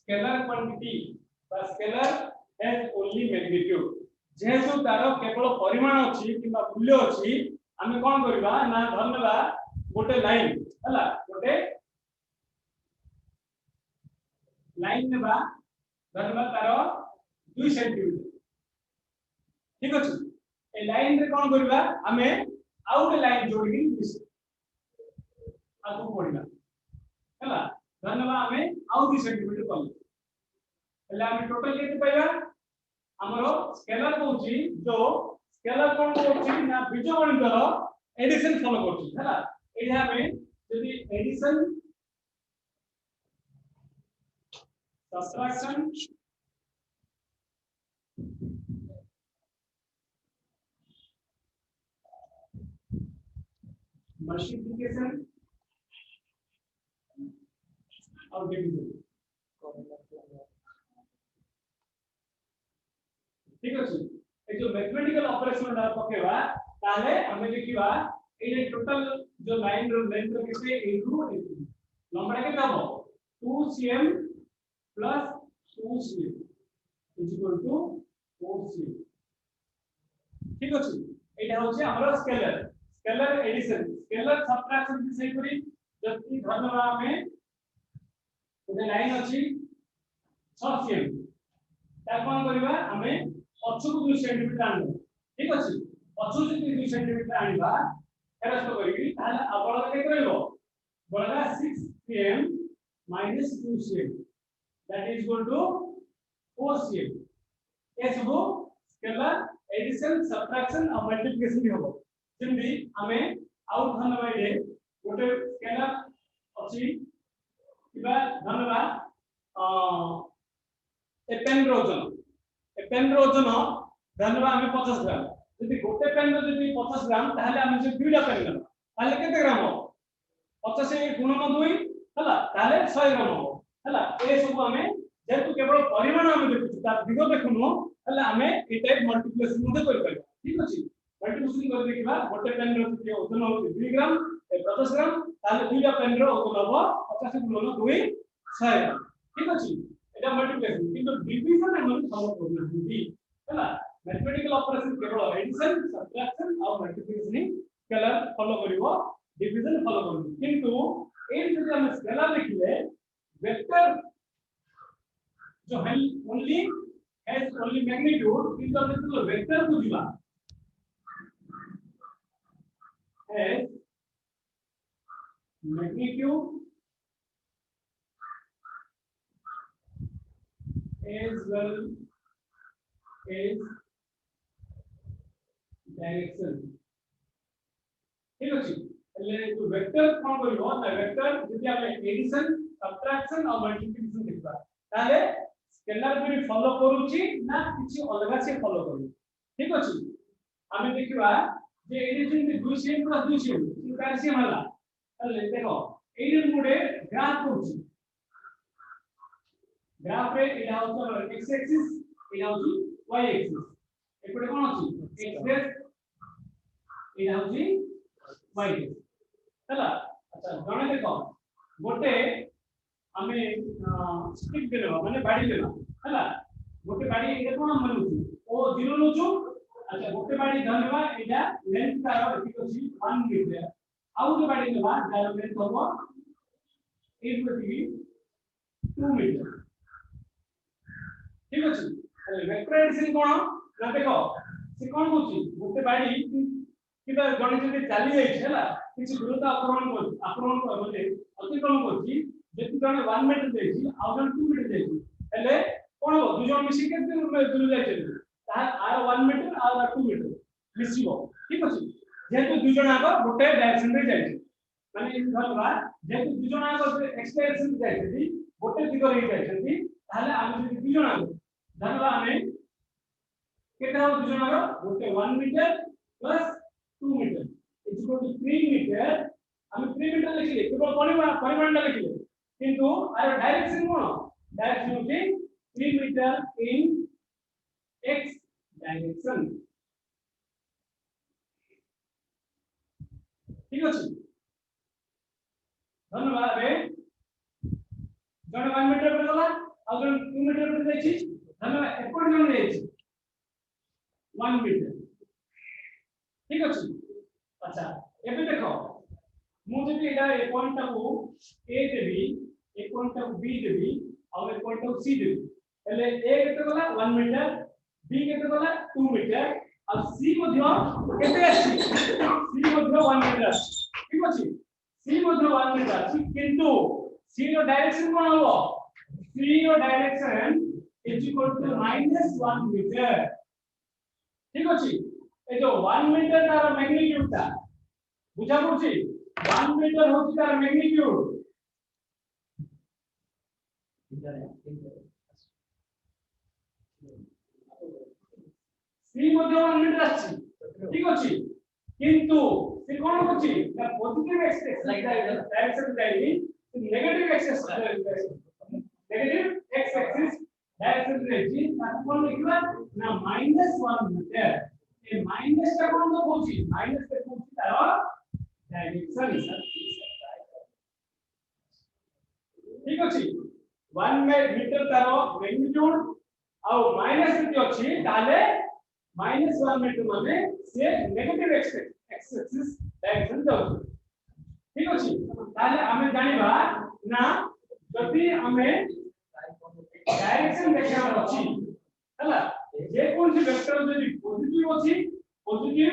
स्केलर क्वांटिटी बा स्केलर हैज ओनली मैग्नीट्यूड जेहेतु तार केवल परिमाण अछि किबा मूल्य अछि आमे कोन करबा ना धरनबा गोटे लाइन हला गोटे लाइन नेबा धरनबा तार 2 सेंटीमीटर ठीक अछि ए लाइन रे कोन करबा आमे आउट लाइन जोड़ी आगु पड़िला हला धरनबा आमे आउ 2 सेंटीमीटर कल हला आमे टोटल केते पाइबा हमरो स्केलर कहूची जो स्केलर कोन कहूची ना बीजगणितर एडिशन फॉलो करची हला एहा में यदि एडिशन सब्ट्रैक्शन मल्टीप्लिकेशन और डिवीजन ठीक अछि ए जो मैथमेटिकल ऑपरेशन डा पकेबा ताले हमें देखिबा ए जे टोटल जो लाइन रो लेंथ रो केते इनटू लंबाई केते हबो 2cm plus 2cm is equal to 4cm ठीक अछि एटा होचे हमर scalar scalar addition scalar subtraction भी सही करी जति धरनवा में ओते लाइन अछि 6cm ता कोन करबा हमें पछुक 2 सेंटीमीटर आनबा ठीक अछि पछुक जति 2 सेंटीमीटर आनबा फेरस्त करिबी ताले बळगा केते रहइबो बळगा 6cm minus 2cm that is equal to 4cm ए सब स्केलर एडिशन सब्ट्रैक्शन और मल्टीप्लिकेशन भी होबो जेंदी हमें आउट धनबा रे गोटे स्केलर अछि किबा धनबा ए पेन रो ओजन धनबा हमें 50 ग्राम यदि गोटे पेन रो यदि 50 ग्राम ताहले हमें जे दुईटा पेन लेबा ताहले केते ग्राम हो 50 गुणन 2 हला ताहले 100 ग्राम हो हला ए सब हमें जेतु केवल परिमाण हम देखु ता दिग देखुनो हला हमें ए टाइप मल्टीप्लिकेशन मध्ये कर पाइबा ठीक अछि मल्टीप्लिकेशन कर देखिबा गोटे पेन रो जे ओजन हो 2 ग्राम ए 50 ग्राम ताहले दुईटा पेन रो ओजन हो 50 गुणन 2 100 ग्राम ठीक अछि एटा मल्टीप्लिकेशन किंतु डिवीजन हम सॉल्व करना है हला मैथमेटिकल ऑपरेशन केवल एडिशन सब्ट्रैक्शन और मल्टीप्लिकेशन ही स्केलर फॉलो करिवो डिवीजन फॉलो करिवो किंतु ए जदि हम स्केलर लिखिले वेक्टर जो है ओनली हैज ओनली मैग्नीट्यूड किंतु हम तो वेक्टर बुझिबा has magnitude as well as direction ठीक अछि એટલે जो वेक्टर कोन करबो ना वेक्टर जदि हम एडिशन सब्ट्रैक्शन और मल्टीप्लिकेशन देखबा ताले स्केलर भी फॉलो करूची ना किछि अलगा से फॉलो करू ठीक अछि हम देखिबा जे एडिशन में 2 cm प्लस 2 cm 4 cm होला એટલે देखो एडिशन मोडे ग्राफ करूची ग्राफ रे एटा होतो x एक्सिस एटा होतो y एक्सिस एपटे कोन अछि x बेस एटा होतो y बेस हला अच्छा गणे देखो गोटे हमें स्टिक देलबा माने बाडी देला हला गोटे बाडी एटा कोन हम लुचु ओ 0 लुचु अच्छा गोटे बाडी धरबा एटा लेंथ तार एतिक अछि 1 मीटर आउ जो बाडी लेबा तार लेंथ होबो 2 मीटर ठीक अछि वेक्टर एडिशन कोन ना देखो से कोन होची गोटे बाडी किबा गणित जे चाली जाय छला किछि दूरता आक्रमण म्हणजे अतिक्रमण करछि जेति जने 1 मीटर देछि आ जने 2 मीटर देछि एले कोन हो दु जन मिसी केते दूर जाय छै ता आर 1 मीटर आ 2 मीटर मिसिबो ठीक अछि जेतु दु जन आको गोटे डायरेक्शन रे जाय छै माने धरबा जेतु दु जन आको एक्स डायरेक्शन रे जाय छै गोटे दिग रे जाय छै ताले आमे जे दु जन आको धरबा हमें केते हो दु जन आको गोटे 1 metre plus 2 metre is equal to 3 metre हम 3 मीटर लिखिले केवल परिमाण लिखिले किंतु आर डायरेक्शन कोन डायरेक्शन होची 3 मीटर इन x डायरेक्शन ठीक अछि धन्यवाद रे जण 1 मीटर पर गला आ देछि धन एपट जन देछि 1 मीटर ठीक अछि अच्छा एबे देखो मु जदि एटा ए पॉइंट को ए देबी ए पॉइंट को बी देबी और ए पॉइंट को सी देबी पहले ए केते गला 1 मीटर बी केते गला 2 मीटर और सी मध्य केते अछि सी मध्य 1 मीटर ठीक अछि सी मध्य 1 मीटर अछि किंतु सी रो डायरेक्शन कोन हो सी रो direction is equal to -1 metre ठीक अछि ए जो 1 मीटर तार मैग्नीट्यूड ता बुझा पड़छि 1 मीटर होछि तार मैग्नीट्यूड सी मध्य 1 मीटर अछि ठीक अछि किंतु से कोन होछि ना पॉजिटिव एक्सेस डायरेक्शन जाइली negative axis negative x axis direction जाइली ताको कोन लिखला ना -1 मीटर ए माइनस का कोन होछि माइनस के होछि तार डायरेक्शन ठीक अछि 1 मीटर तार मैग्नीट्यूड और माइनस किती अछि ताले -1 मीटर माने से नेगेटिव एक्सिस डायरेक्शन जाउछ ठीक अछि ताले हमें जानिबा ना जदि हमें डायरेक्शन देखा अछि हला जे कोन से वेक्टर जदि पॉजिटिव अछि पॉजिटिव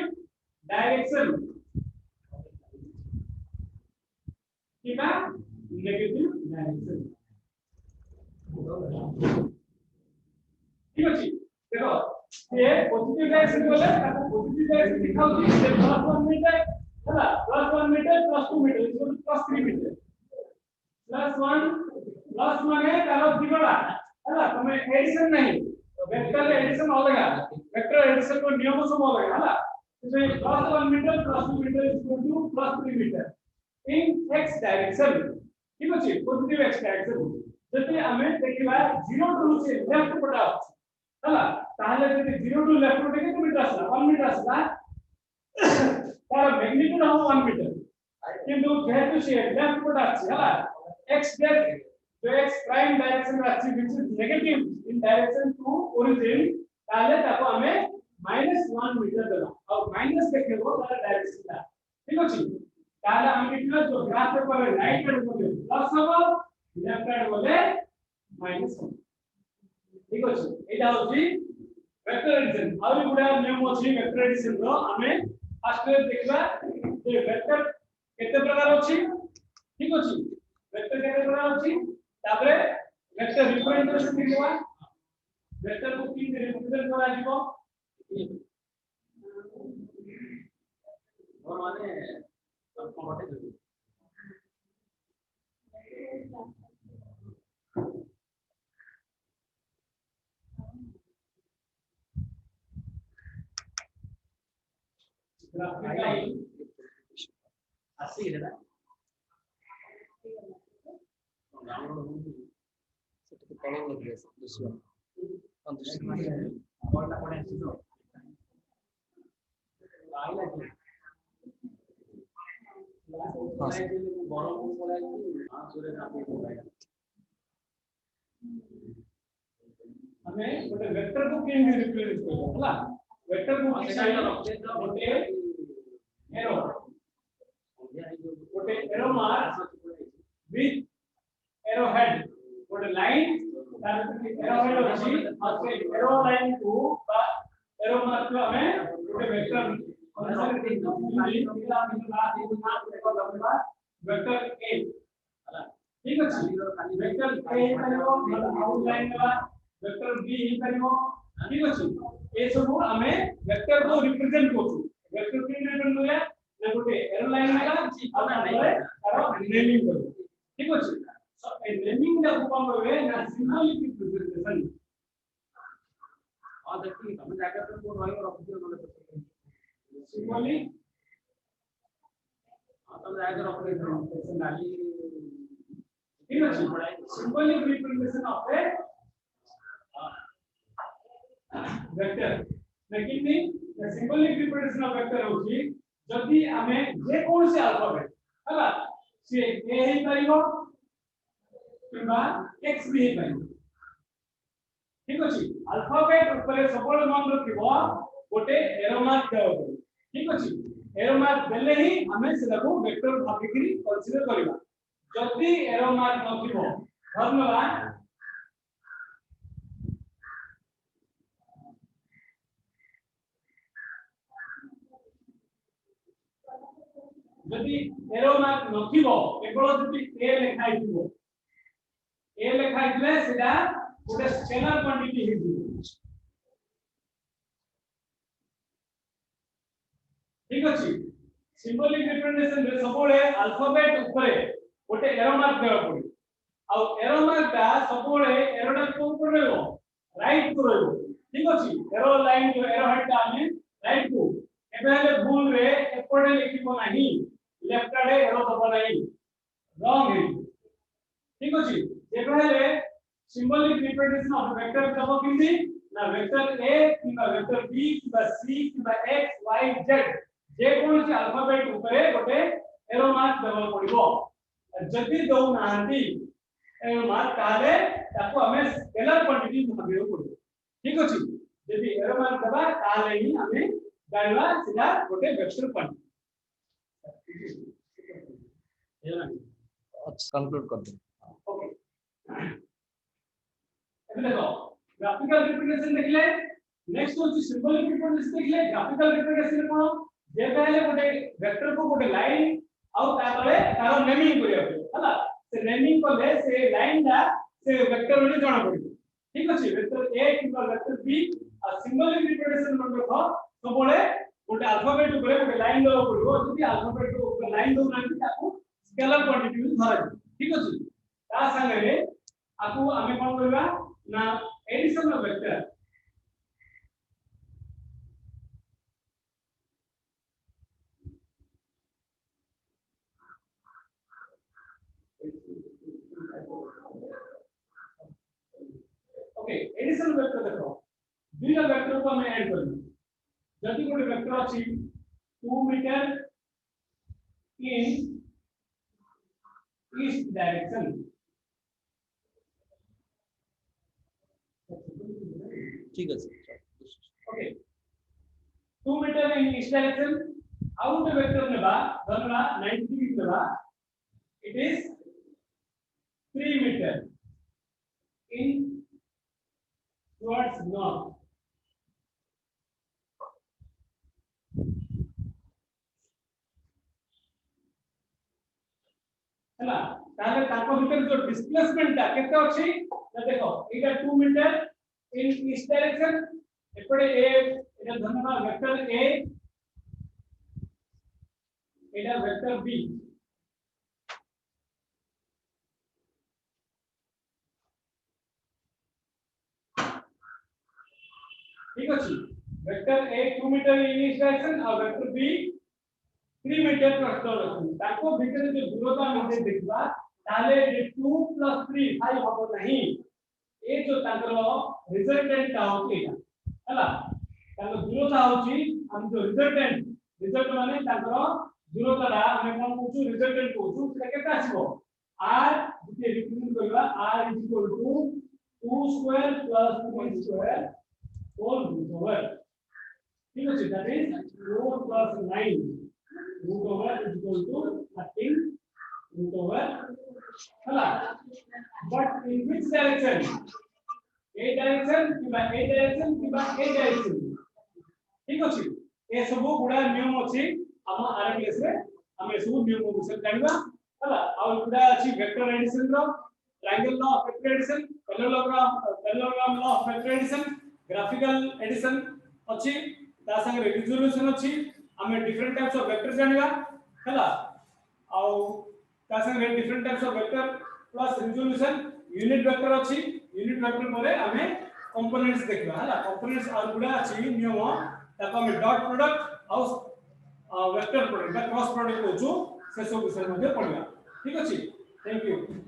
डायरेक्शन किबा नेगेटिव डायरेक्शन ठीक अछि देखो ये पॉजिटिव डायरेक्शन बोले ताको पॉजिटिव डायरेक्शन दिखाउछि जे +1 मीटर हला +1 metre +2 metre equal to +3 metre +1 plus माने तारो दिगला हला तमे एडिशन नहीं तो वेक्टर एडिशन अलगा वेक्टर एडिशन को नियम सब अलगा हला तो +1 metre +2 metre equal to +3 metre in x direction ठीक अछि पॉजिटिव x डायरेक्शन जति हमें देखिबा 0 टू से लेफ्ट पटा हला ताहले जति 0 टू लेफ्ट पटे केते मीटर आसला 1 मीटर आसला तार मैग्नीट्यूड हो 1 मीटर किंतु जेहेतु से लेफ्ट पटा अछि हला x डायरेक्शन जो x प्राइम डायरेक्शन अछि which is negative in direction to origin ताहले ताको हमें -1 मीटर देला और माइनस देखेबो तार डायरेक्शन ता ठीक अछि ताहले हम लिखलो जो ग्राफ पर राइट हैंड बोले प्लस हो लेफ्ट हैंड बोले माइनस हो ठीक अछि एटा होछि वेक्टर एडिशन और गुडा नियम अछि वेक्टर एडिशन रो हमें फर्स्ट देखबा जे वेक्टर केते प्रकार अछि ठीक अछि वेक्टर केते प्रकार अछि तापरे वेक्टर रिप्रेजेंटेशन देखबा वेक्टर को की रिप्रेजेंट करा जिवो और माने आपको हटे दे así है ना ସେଠି ତଳେ ଲାଗିବ ଦୃଶ୍ୟ और पड़े तो आइला कि बड़ पड़े हां सूर्य काफी होगा हमें गोटे वेक्टर को केन रिप्रेजेंट करबो हला वेक्टर को डिजाइन रखते तो गोटे arrow mark with arrow head गोटे लाइन तार एरो हेड अछि और से एरो लाइन को बा एरो मार्क को हमें गोटे वेक्टर अनुसार वेक्टर ए हला ठीक अछि वेक्टर ए करिवो आउट लाइन वाला वेक्टर बी ही करिवो ठीक अछि ए सब हमें वेक्टर को रिप्रेजेंट करछु वेक्टर के रिप्रेजेंट होया ना गोटे एरो लाइन वाला और तारो नेमिंग करू ठीक अछि सो ए नेमिंग दा कोन होवे ना सिंबॉलिक रिप्रेजेंटेशन और देखिए हम जाकर तो कोन होय रख दियो बोले सिंबॉलिक हम जाकर रख दियो पर्सनली ठीक अछि symbolic representation of a vector लेकिन the symbolic representation of vector होची जदी हमें जे कोन से अल्फाबेट हला से ए ही परिबो किबा x भी ही परिबो ठीक अछि अल्फाबेट ऊपर सबले मन रखिबो गोटे एरो मार्क देबो ठीक अछि एरो मार्क देले ही हमें सेटाको वेक्टर भाबिकरी कंसीडर करबा जति एरो मार्क नथिबो धन्यवाद जदि एरो मार्क नथिबो केवल जदि ए लिखाइथिबो ए लिखाइथिले सेटा गोटे स्केलर क्वांटिटी हिजिबो ठीक अछि सिंबॉलिक रिप्रेजेंटेशन रे सबले अल्फाबेट ऊपर गोटे एरो मार्क देबा पड़ी आ एरो मार्क ता सबले एरोटा को ऊपर रहबो राइट को रहबो ठीक अछि एरो लाइन जो एरो हेड ता हमें राइट को एबे हेले भूल रे एपटे लिखिबो नाही लेफ्ट आड़े एरो दबा नाही रॉन्ग है ठीक अछि एबे हेले सिंबॉलिक रिप्रेजेंटेशन ऑफ वेक्टर दबो किंदी ना वेक्टर a किबा वेक्टर b किबा c किबा x y z जे कोन से अल्फाबेट ऊपर गोटे एरो मार्क देबा पड़िबो जदि दौ नाहंती एरो मार्क ताले ताको हमें स्केलर क्वांटिटी भाबियो पड़िबो ठीक अछि जदि एरो मार्क देबा ताले ही हमें जानवा सिधा गोटे वेक्टर क्वांटिटी कंक्लूड कर दो ओके अब देखो ग्राफिकल रिप्रेजेंटेशन देखले नेक्स्ट होची सिंबॉलिक रिप्रेजेंटेशन देखले ग्राफिकल रिप्रेजेंटेशन कोन जे पहले गोटे वेक्टर को गोटे लाइन आउ तातले तारो नेमिंग करिया हला से नेमिंग करले से लाइन दा से वेक्टर रे जणा पड़िबो ठीक अछि वेक्टर a किबा वेक्टर b आ सिंबॉलिक रिप्रेजेंटेशन मन देखो सबले गोटे अल्फाबेट ऊपर गोटे लाइन दो पड़िबो जदि अल्फाबेट ऊपर लाइन दो नांती ताको स्केलर क्वांटिटी धरा ठीक अछि ता संगे रे आकु हमें कोन करबा ना addition of vector okay addition vector देखो दुईटा वेक्टर को हमें ऐड करना जदि गोटे वेक्टर अछि 2 मीटर इन ईस्ट डायरेक्शन ठीक है okay 2 metre in east direction out vector नेबा धरना 90 डिग्री नेबा it is 3 metre in towards north हला ताले ताको भीतर जो डिस्प्लेसमेंट ता केते अछि ना देखो एटा 2 मीटर इन ईस्ट डायरेक्शन एपड़े ए एटा धनवा वेक्टर a एटा वेक्टर b ठीक अछि vector a 2 metre in east direction और वेक्टर b 3 मीटर प्रस्तुत अछि ताको भीतर जो दूरता मध्ये देखबा ताले 2 + 3 5 हबो नहीं ए जो तांकर रिजल्टेंट का होती है हला तांकर दूरता होची हम जो रिजल्ट माने तांकर दूरता हम कोन पूछु रिजल्टेंट पूछु से केता आसीबो r जति रिप्रेजेंट करबा r = 2 square + 1 square whole root over ठीक है that is 4 plus 9 root over is equal to 13 root over हला but in which direction a direction किबा a direction ठीक अछि ए सब गुडा नियम अछि हम आरएमएस रे हम सब नियम विषय जानबा हला आ गुडा अछि वेक्टर एडिशन रो triangle law of vector addition parallelogram law of vector addition graphical addition अछि ता संग रिजोल्यूशन अछि हमें डिफरेंट टाइप्स ऑफ वेक्टर जानिबा हला आ ता संग different types of vector plus resolution unit vector अछि यूनिट वेक्टर परे हमें कंपोनेंट्स देखबा हला कंपोनेंट्स और गुडा अछि नियम ताको हमें डॉट प्रोडक्ट और वेक्टर प्रोडक्ट क्रॉस प्रोडक्ट होछु से सब विषय मध्ये पढिबा ठीक अछि थैंक यू